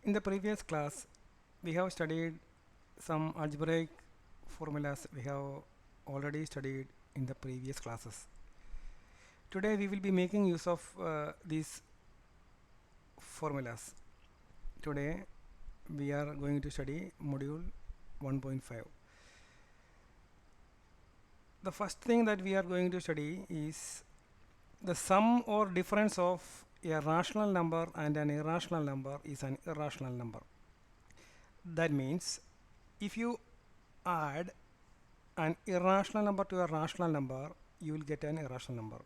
In the previous class, we have studied some algebraic formulas we have already studied in the previous classes. Today we will be making use of these formulas. Today we are going to study module 1.5. The first thing that we are going to study is the sum or difference of a rational number and an irrational number is an irrational number. That means if you add an irrational number to a rational number, you will get an irrational number.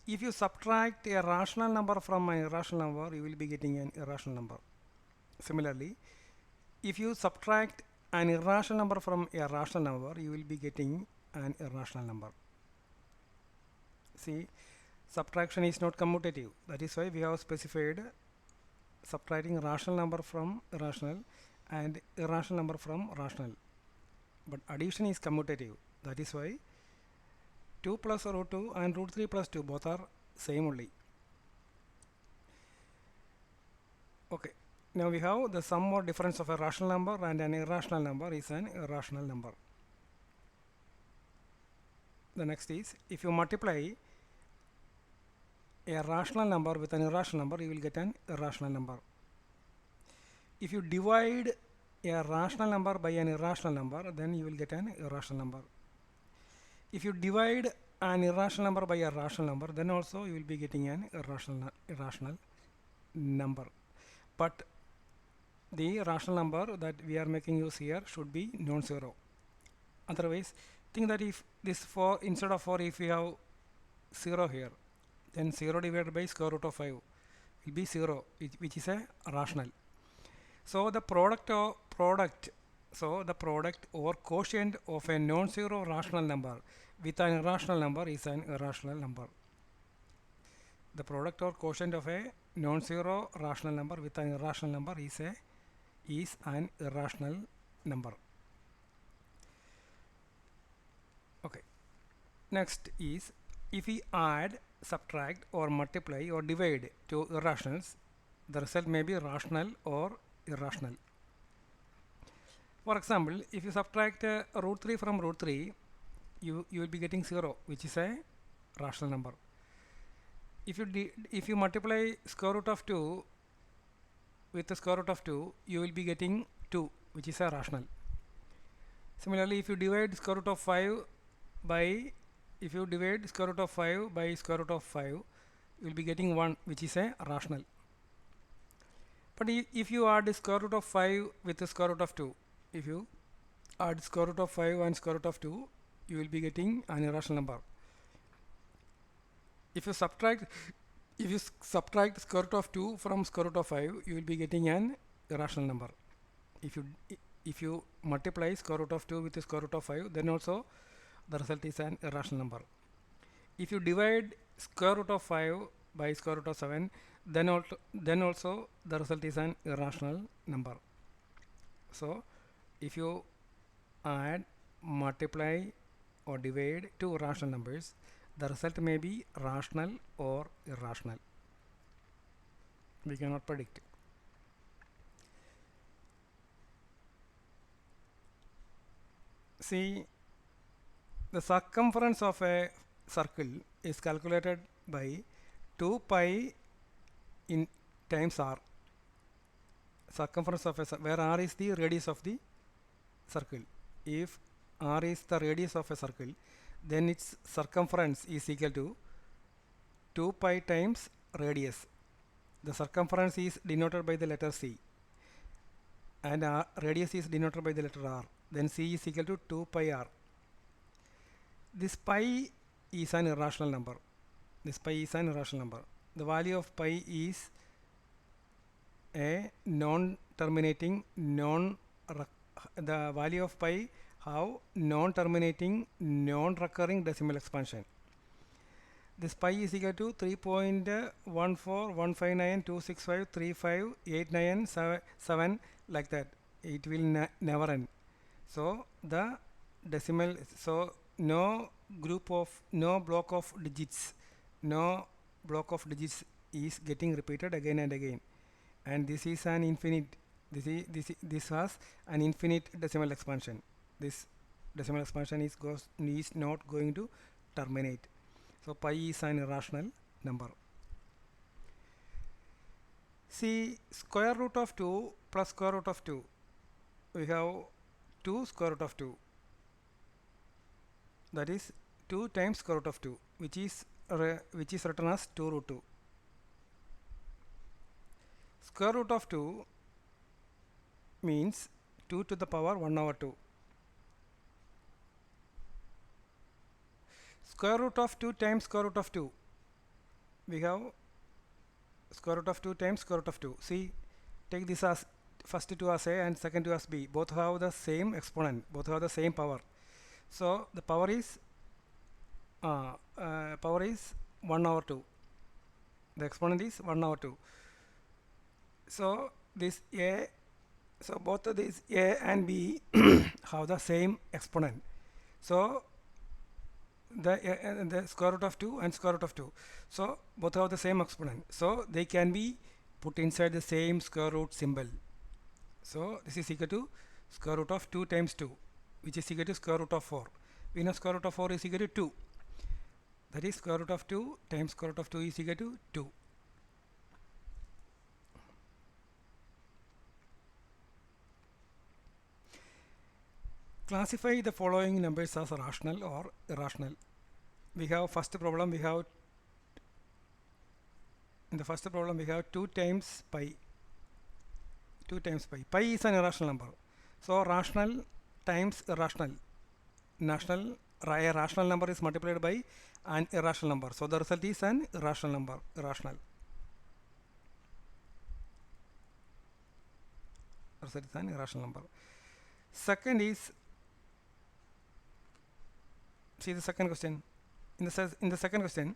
If you subtract a rational number from an irrational number, you will be getting an irrational number. Similarly, if you subtract an irrational number from a rational number, you will be getting an irrational number. See, subtraction is not commutative. That is why we have specified subtracting rational number from irrational and irrational number from rational. But addition is commutative. That is why 2 plus root 2 and root 3 plus 2 both are same only. Okay, now we have the sum or difference of a rational number and an irrational number is an irrational number. The next is, if you multiply a rational number with an irrational number, you will get an irrational number. If you divide a rational number by an irrational number, then you will get an irrational number. If you divide an irrational number by a rational number, then also you will be getting an irrational number. But the rational number that we are making use here should be non-zero. Otherwise, think that if this 4, instead of 4, if we have 0 here, then 0 divided by square root of 5 will be 0, which is a rational. So the product or quotient of a non-zero rational number with an irrational number is an irrational number. The product or quotient of a non-zero rational number with an irrational number is an irrational number. Okay. Next is, if we add, subtract or multiply or divide two irrationals, the result may be rational or irrational. For example, if you subtract root 3 from root 3, you will be getting 0, which is a rational number. If you multiply square root of 2 with the square root of 2, you will be getting 2, which is a rational. Similarly, if you divide square root of 5 by square root of 5, you will be getting 1, which is a rational. But if you add the square root of 5 with the square root of 2, if you add square root of 5 and square root of 2, you will be getting an irrational number. If you subtract square root of 2 from square root of 5, you will be getting an irrational number. If you multiply square root of 2 with the square root of 5, then also the result is an irrational number. If you divide square root of 5 by square root of 7, then also the result is an irrational number. So if you add, multiply or divide two rational numbers, the result may be rational or irrational. We cannot predict. See, the circumference of a circle is calculated by 2 pi in times r. Circumference of where r is the radius of the circle. If r is the radius of a circle, then its circumference is equal to 2 pi times radius. The circumference is denoted by the letter c and radius is denoted by the letter r. Then c is equal to 2 pi r. This pi is an irrational number. The value of pi is a non-terminating, the value of pi have non-terminating, non-recurring decimal expansion. This pi is equal to 3.1415926535897 like that. It will never end. So the decimal, so no block of digits is getting repeated again and again, and this is an infinite. This has an infinite decimal expansion. This decimal expansion is not going to terminate. So pi is an irrational number. See, square root of 2 plus square root of 2. We have 2 square root of 2. That is 2 times square root of 2, which is written as 2 root 2. Square root of 2 means 2 to the power 1 over 2. Square root of 2 times square root of 2. We have square root of 2 times square root of 2. See, take this as first 2 as A and second 2 as B. Both have the same exponent. Both have the same power. So the power is 1 over 2. The exponent is 1 over 2. So this A, so both of these A and B have the same exponent. So the square root of 2 and square root of 2. So both have the same exponent. So they can be put inside the same square root symbol. So this is equal to square root of 2 times 2, which is equal to square root of 4. We know square root of 4 is equal to 2. That is square root of 2 times square root of 2 is equal to 2. Classify the following numbers as rational or irrational. We have first problem, we have in the first problem we have 2 times pi. 2 times pi. Pi is an irrational number. So rational times irrational. A rational number is multiplied by an irrational number. So the result is an irrational number. Irrational. Result is an irrational number. Second is, see the second question. In the second question,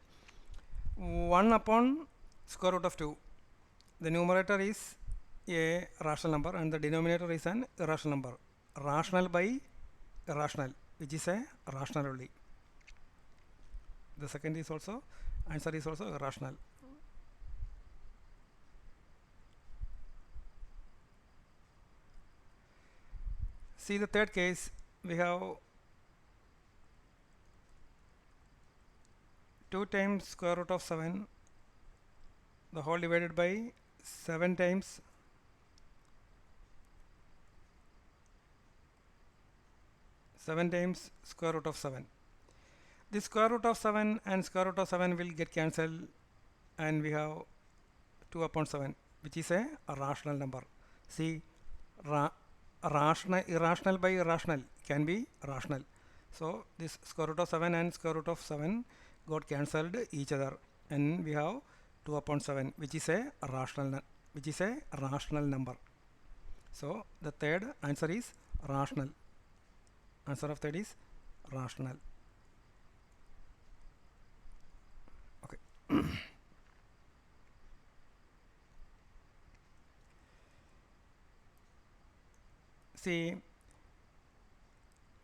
1 upon square root of 2. The numerator is a rational number and the denominator is an irrational number. Rational by irrational, which is a rational only. The second is also, answer is also irrational. See the third case, we have 2 times square root of 7, the whole divided by 7 times square root of 7. The square root of 7 and square root of 7 will get cancelled and we have 2 upon 7, which is a rational number. See, irrational by irrational can be rational. So this square root of 7 and square root of 7 got cancelled each other and we have 2 upon 7, which is a rational number. So the third answer is rational. Answer of third is rational. Okay. See,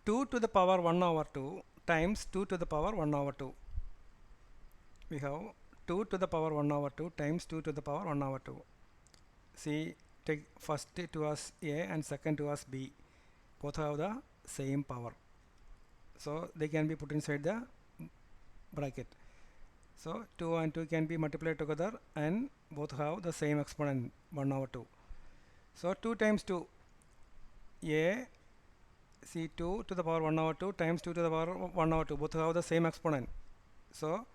2 to the power 1 over 2 times 2 to the power 1 over 2. We have 2 to the power 1 over 2 times 2 to the power 1 over 2. See, take first 2 as A and second 2 as B. Both have the same power. So they can be put inside the bracket. So 2 and 2 can be multiplied together and both have the same exponent 1 over 2. So 2 times 2, A, see 2 to the power 1 over 2 times 2 to the power 1 over 2, both have the same exponent. So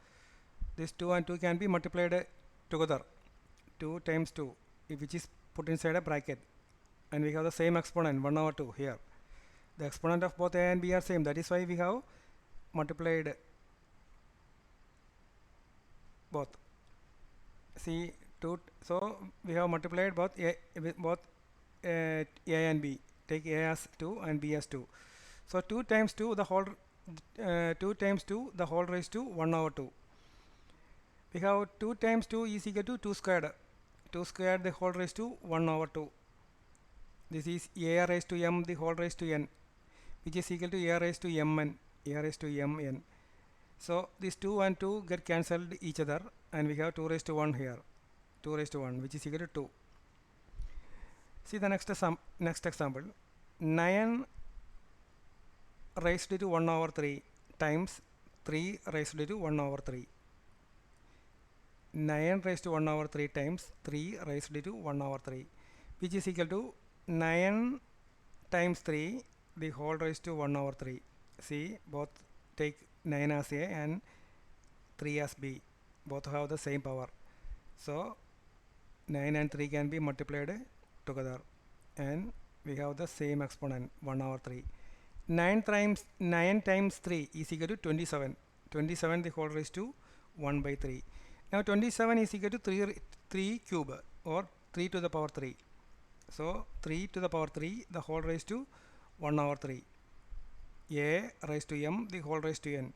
this 2 and 2 can be multiplied together, 2 times 2, which is put inside a bracket, and we have the same exponent 1 over 2 here. The exponent of both A and B are same, that is why we have multiplied both. See, 2, so we have multiplied both A and B. Take A as 2 and B as 2. So 2 times 2 the whole 2 times 2 the whole raised to 1 over 2. We have 2 times 2 is equal to 2 squared. 2 squared the whole raised to 1 over 2. This is A raised to m the whole raised to n, which is equal to A raised to mn. A raised to mn. So these 2 and 2 get cancelled each other and we have 2 raised to 1 here. 2 raised to 1, which is equal to 2. See the next example. 9 raised to 1 over 3 times 3 raised to 1 over 3. 9 raised to 1 over 3 times 3 raised to 1 over 3, which is equal to 9 times 3 the whole raised to 1 over 3. See, both take 9 as A and 3 as B. Both have the same power. So 9 and 3 can be multiplied together and we have the same exponent 1 over 3. 9 times 3 is equal to 27. 27 the whole raised to 1 by 3. Now 27 is equal to 3 cube or 3 to the power 3. So 3 to the power 3 the whole raised to 1 over 3. A raised to m the whole raised to n,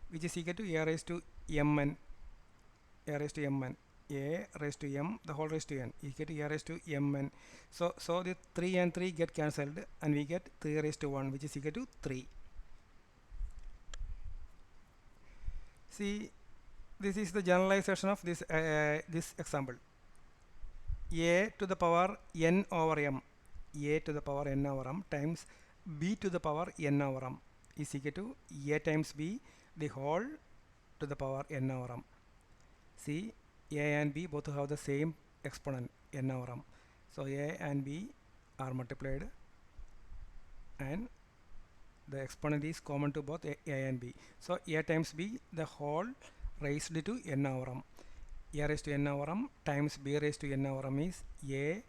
which is equal to a raised to mn. A raised to mn. A raised to m the whole raised to n equal to a raised to mn. So the 3 and 3 get cancelled and we get 3 raised to 1, which is equal to 3. See, this is the generalization of this example. A to the power n over m, a to the power n over m times b to the power n over m is equal to a times b the whole to the power n over m. See, a and b both have the same exponent n over m. So a and b are multiplied and the exponent is common to both a and b. So a times b the whole raised to n over m. A raised to n over m times b raised to n over m is a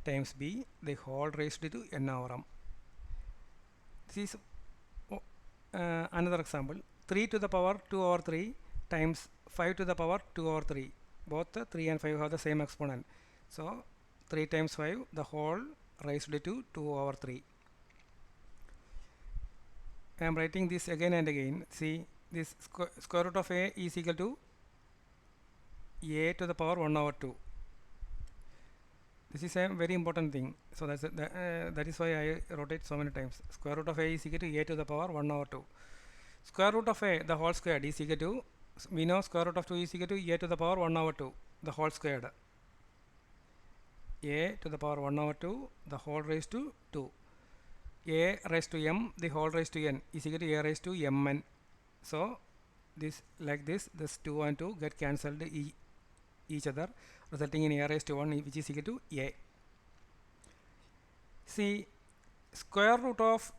times b the whole raised to n over m. This is another example. 3 to the power 2 over 3 times 5 to the power 2 over 3. Both 3 and 5 have the same exponent. So 3 times 5 the whole raised to 2 over 3. I am writing this again and again. See, this square root of a is equal to a to the power 1 over 2. This is a very important thing. So that is why I wrote it so many times. Square root of a is equal to a to the power 1 over 2. Square root of a the whole squared is equal to, we know square root of 2 is equal to a to the power 1 over 2 the whole squared. A to the power 1 over 2 the whole raised to 2. A raised to m the whole raised to n is equal to a raised to mn. So this like this 2 and 2 get cancelled each other, resulting in a raised to 1 which is equal to a. See, square root of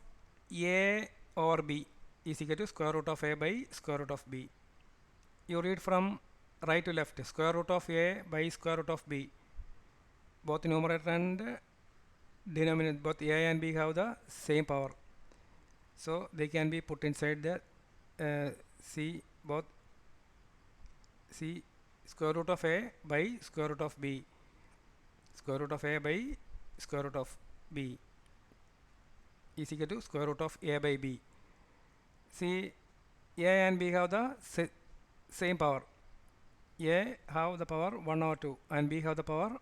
a over b is equal to square root of a by square root of b. You read from right to left. Square root of a by square root of b. Both numerator and denominator, both a and b have the same power. So they can be put inside the see square root of a by square root of b. Square root of a by square root of b is equal to square root of a by b. See, a and b have the same power. A have the power 1 over 2 and b have the power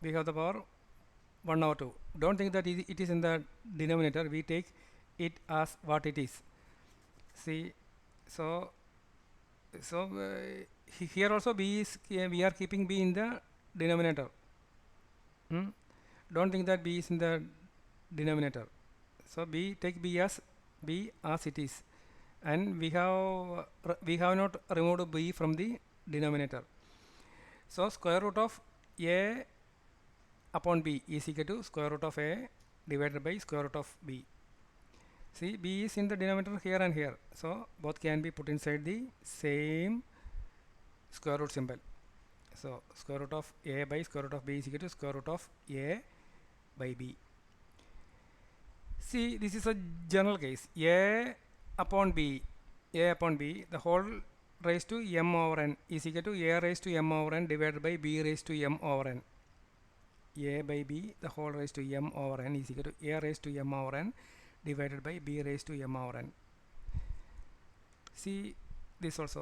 1 over 2. Don't think that it is in the denominator. We take it as what it is. See, so here also b is we are keeping b in the denominator. Don't think that b is in the denominator. So take b as it is, and we have not removed b from the denominator. So square root of a upon b is equal to square root of a divided by square root of b. See, b is in the denominator here and here, so both can be put inside the same square root symbol. So square root of a by square root of b is equal to square root of a by b. See, this is a general case. A upon b the whole raised to m over n is equal to a raised to m over n divided by b raised to m over n. A by b the whole raised to m over n is equal to a raised to m over n divided by b raised to m over n. See, this is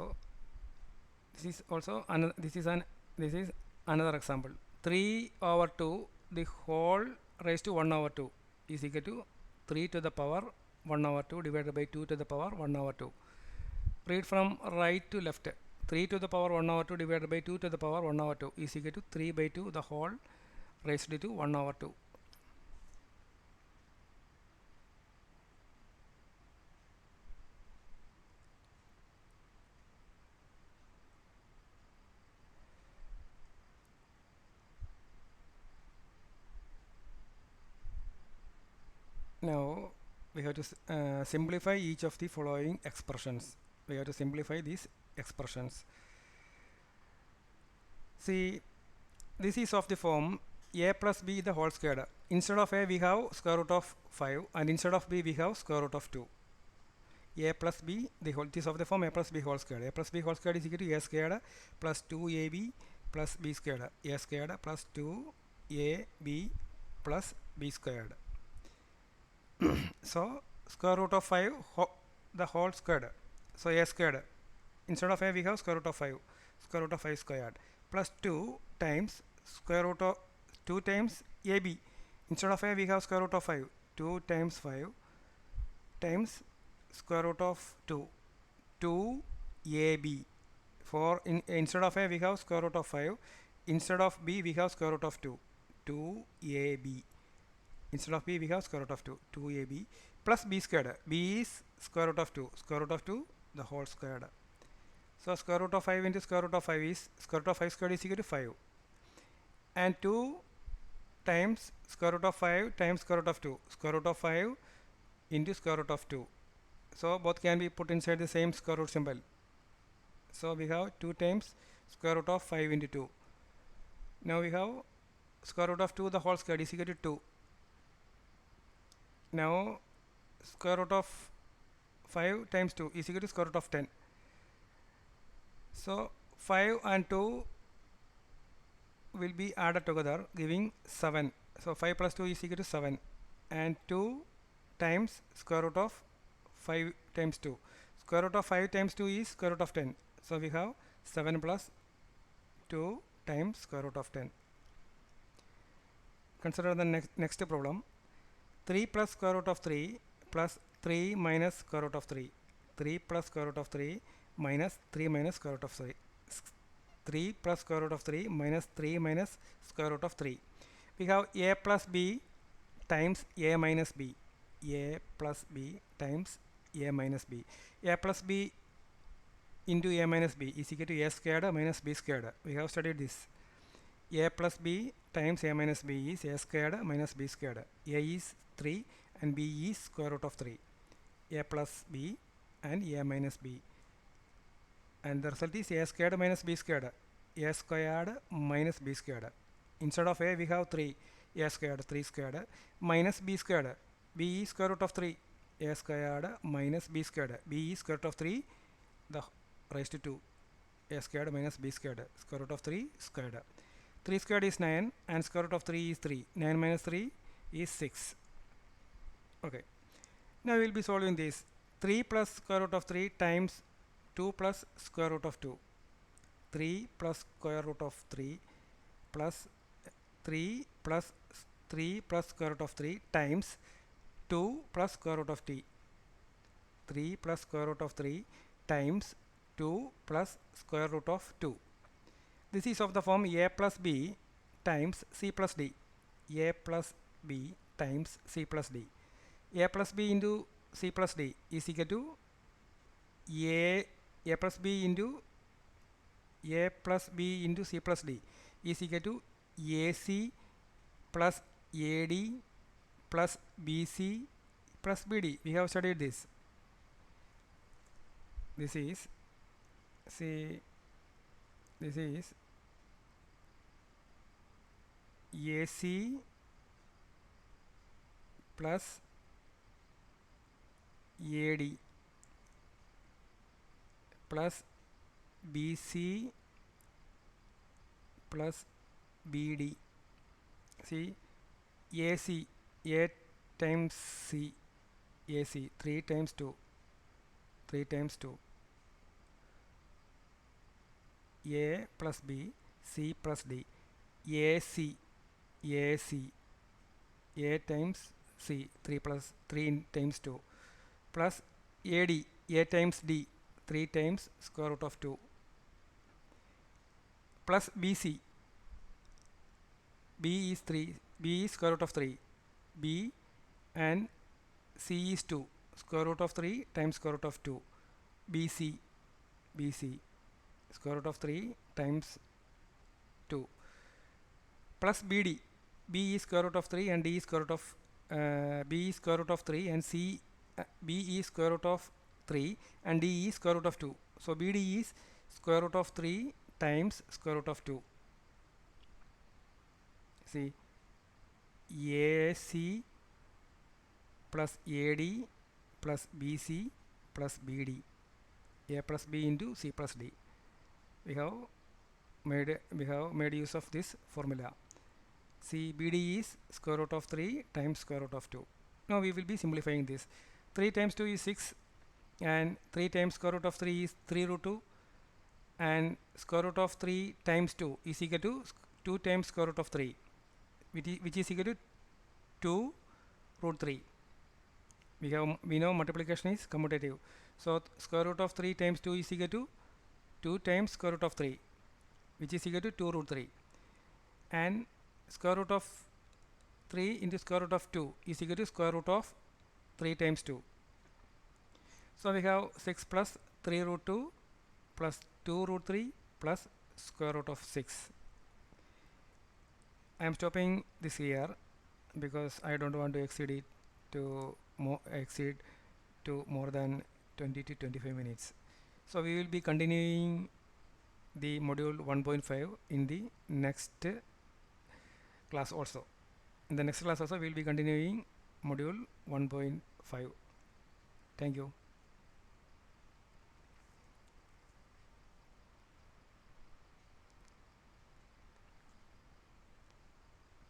another example. 3 over 2 the whole raised to 1 over 2 is equal to 3 to the power 1 over 2 divided by 2 to the power 1 over 2. Read from right to left. 3 to the power 1 over 2 divided by 2 to the power 1 over 2 is equal to 3 by 2 the whole raised to 1 over 2. we have to simplify each of the following expressions. We have to simplify these expressions. See, this is of the form a plus b the whole squared. Instead of a we have square root of 5, and instead of b we have square root of 2. A plus b the whole, this of the form a plus b whole squared. A plus b whole squared is equal to a squared plus 2ab plus b squared. A squared plus 2ab plus b squared. So square root of 5 the whole squared. So a squared, instead of a we have square root of 5, square root of 5 squared plus 2 times square root of 2 times ab. Instead of a we have square root of 5, 2 times 5 times square root of 2, 2ab. For instead of a we have square root of 5, instead of b we have square root of 2, 2ab. Instead of b we have square root of 2, 2ab plus b squared. B is square root of 2, square root of 2 the whole squared. So square root of 5 into square root of 5 is square root of 5 squared is equal to 5, and 2 times square root of 5 times square root of 2, square root of 5 into square root of 2. So both can be put inside the same square root symbol. So we have 2 times square root of 5 into 2. Now we have square root of 2 the whole squared is equal to 2. Now square root of 5 times 2 is equal to square root of 10. So 5 and 2 will be added together giving 7. So 5 plus 2 is equal to 7, and 2 times square root of 5 times 2. Square root of 5 times 2 is square root of 10. So we have 7 plus 2 times square root of 10. Consider the next problem. 3 plus square root of 3 plus 3 minus square root of 3. 3 plus square root of 3 minus 3 minus square root of 3. 3 plus square root of 3 minus 3 minus square root of 3. We have a plus b times a minus b. A plus b times a minus b. A plus b into a minus b is equal to a squared minus b squared. We have studied this. A plus b times a minus b is a squared minus b squared. A is 3 and b is square root of 3. A plus b and a minus b. And the result is a squared minus b squared. A squared minus b squared. Instead of a we have 3. A squared 3 squared minus b squared. B is square root of 3. A squared minus b squared. B is square root of 3 the raised to 2. A squared minus b squared. Square root of 3 squared. 3 squared is 9 and square root of 3 is 3. 9 minus 3 is 6. Okay. Now we will be solving this. 3 plus square root of 3 times 2 plus square root of 2. 3 plus square root of 3 plus 3 plus 3 plus square root of 3 times 2 plus square root of t. 3 plus square root of 3 times 2 plus square root of 2. This is of the form a plus b times c plus d. A plus b times c plus d. A plus b into c plus d is equal to a plus b into a plus b into c plus d is equal to ac plus ad plus bc plus bd. We have studied this. This is, see, this is AC plus AD plus BC plus BD. See, AC, A times C, AC, 3 times 2, 3 times 2. A plus B, C plus D, AC, AC, A times C, 3 plus 3 times 2, plus AD, A times D, 3 times square root of 2, plus BC, B is 3, B is square root of 3, B and C is 2, square root of 3 times square root of 2, BC, BC, square root of 3 times 2, plus BD, B is square root of 3 and D is square root of b is square root of 3 and c b is square root of 3 and d is square root of 2. So bd is square root of 3 times square root of 2. See, AC plus AD plus BC plus BD, A plus B into C plus D. We have made use of this formula. See, BD is square root of 3 times square root of 2. Now we will be simplifying this. 3 times 2 is 6 and 3 times square root of 3 is 3 root 2 and square root of 3 times 2 is equal to 2 times square root of 3, which is equal to 2 root 3. We know multiplication is commutative. So square root of 3 times 2 is equal to 2 times square root of 3, which is equal to 2 root 3, and square root of 3 into square root of 2 is equal to square root of 3 times 2. So we have 6 plus 3 root 2 plus 2 root 3 plus square root of 6. I am stopping this here because I don't want to exceed it to more than 20 to 25 minutes. So we will be continuing the module 1.5 in the next class also. In the next class also we will be continuing module 1.5. Thank you.